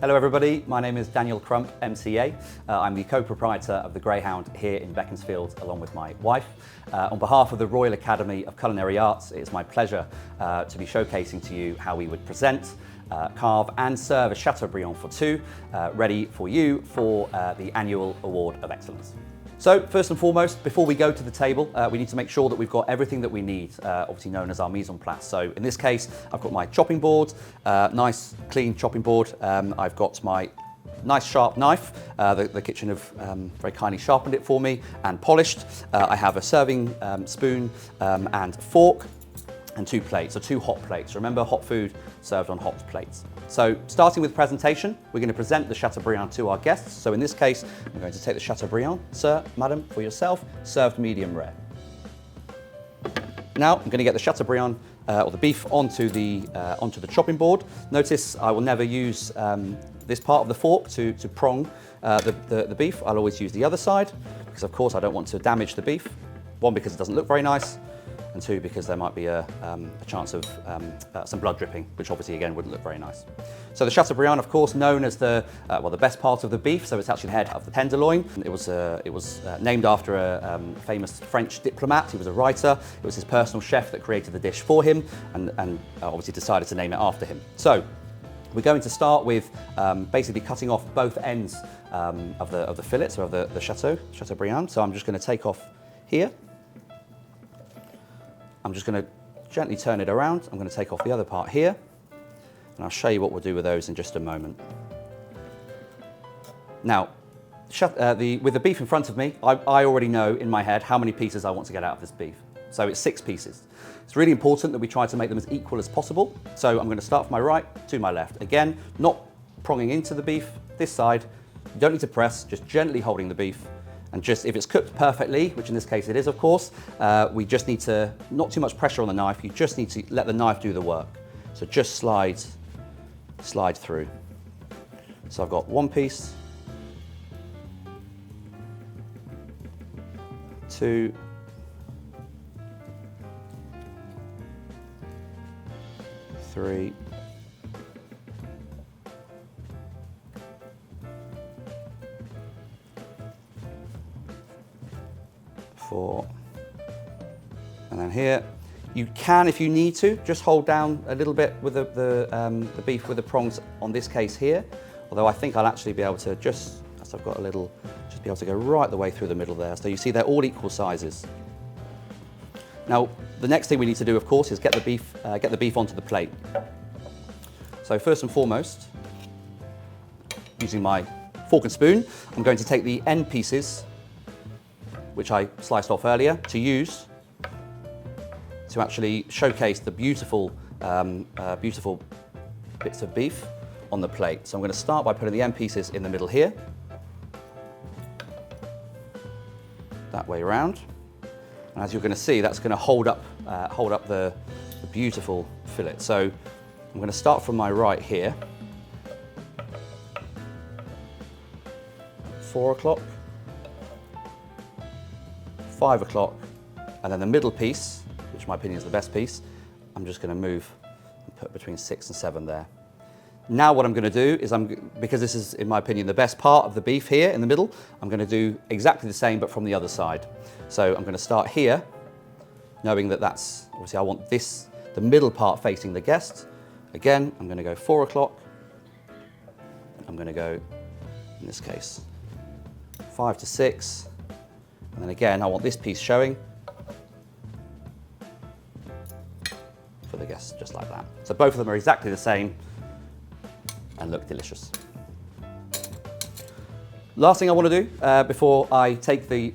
Hello everybody, my name is Daniel Crump MCA. I'm the co-proprietor of the Greyhound here in Beaconsfield along with my wife. On behalf of the Royal Academy of Culinary Arts, it's my pleasure to be showcasing to you how we would present, carve and serve a Chateaubriand for two, ready for you for the annual Award of Excellence. So first and foremost, before we go to the table, we need to make sure that we've got everything that we need, obviously known as our mise en place. So in this case, I've got my chopping board, nice clean chopping board. I've got my nice sharp knife. The kitchen have very kindly sharpened it for me and polished. I have a serving spoon and fork and two plates, so two hot plates. Remember, hot food served on hot plates. So starting with presentation, we're going to present the Chateaubriand to our guests. So in this case, I'm going to take the Chateaubriand. Sir, madam, for yourself, served medium rare. Now I'm going to get the Chateaubriand or the beef onto the chopping board. Notice I will never use this part of the fork to prong the beef. I'll always use the other side because of course I don't want to damage the beef. One, because it doesn't look very nice, and two, because there might be a chance of some blood dripping, which obviously again wouldn't look very nice. So the Chateaubriand, of course, known as the best part of the beef, so it's actually the head of the tenderloin. It was named after a famous French diplomat. He was a writer. It was his personal chef that created the dish for him, and obviously decided to name it after him. So we're going to start with basically cutting off both ends of the fillet, so of the Chateaubriand. So I'm just going to take off here. I'm just going to gently turn it around. I'm going to take off the other part here, and I'll show you what we'll do with those in just a moment. Now, with the beef in front of me, I already know in my head how many pieces I want to get out of this beef. So it's 6 pieces. It's really important that we try to make them as equal as possible. So I'm going to start from my right to my left. Again, not pronging into the beef, this side. You don't need to press, just gently holding the beef. And just, if it's cooked perfectly, which in this case it is, of course, we just need to, not too much pressure on the knife, you just need to let the knife do the work. So just slide through. So I've got 1 piece, 2, 3, 4, and then here. You can, if you need to, just hold down a little bit with the beef with the prongs on this case here. Although I think I'll actually be able to just, as I've got a little, just be able to go right the way through the middle there. So you see they're all equal sizes. Now, the next thing we need to do, of course, is get the beef onto the plate. So first and foremost, using my fork and spoon, I'm going to take the end pieces, which I sliced off earlier, to use to actually showcase the beautiful, beautiful bits of beef on the plate. So I'm going to start by putting the end pieces in the middle here, that way around. And as you're going to see, that's going to hold up the beautiful fillet. So I'm going to start from my right here, 4 o'clock, 5 o'clock, and then the middle piece, which in my opinion is the best piece, I'm just going to move and put between 6 and 7 there. Now what I'm going to do is, because this is, in my opinion, the best part of the beef here in the middle, I'm going to do exactly the same but from the other side. So I'm going to start here, knowing that that's, obviously I want the middle part facing the guest. Again, I'm going to go 4 o'clock. I'm going to go, in this case, 5 to 6. And then again, I want this piece showing for the guests, just like that. So both of them are exactly the same and look delicious. Last thing I want to do before I take the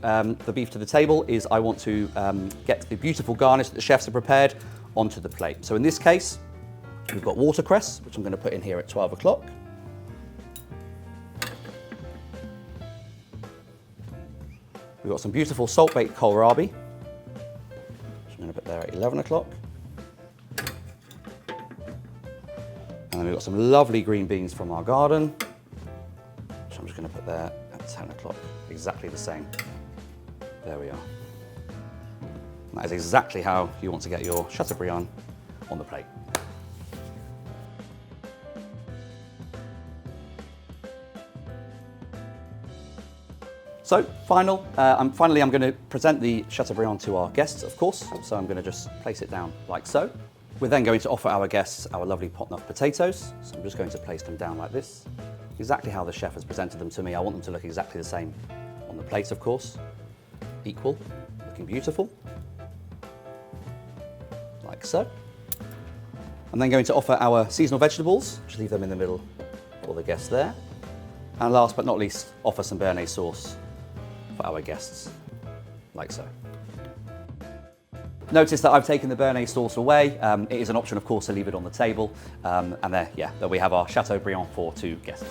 beef to the table is I want to get the beautiful garnish that the chefs have prepared onto the plate. So in this case, we've got watercress, which I'm going to put in here at 12 o'clock. We've got some beautiful salt-baked kohlrabi, which I'm going to put there at 11 o'clock. And then we've got some lovely green beans from our garden, which I'm just going to put there at 10 o'clock, exactly the same. There we are. And that is exactly how you want to get your Chateaubriand on the plate. So finally, I'm going to present the Chateaubriand to our guests, of course. So I'm going to just place it down like so. We're then going to offer our guests our lovely pot-nough potatoes. So I'm just going to place them down like this, exactly how the chef has presented them to me. I want them to look exactly the same on the plate, of course. Equal, looking beautiful, like so. I'm then going to offer our seasonal vegetables, just leave them in the middle for the guests there. And last but not least, offer some béarnaise sauce for our guests, like so. Notice that I've taken the béarnaise sauce away. It is an option, of course, to leave it on the table. And there we have our Chateaubriand for 2 guests.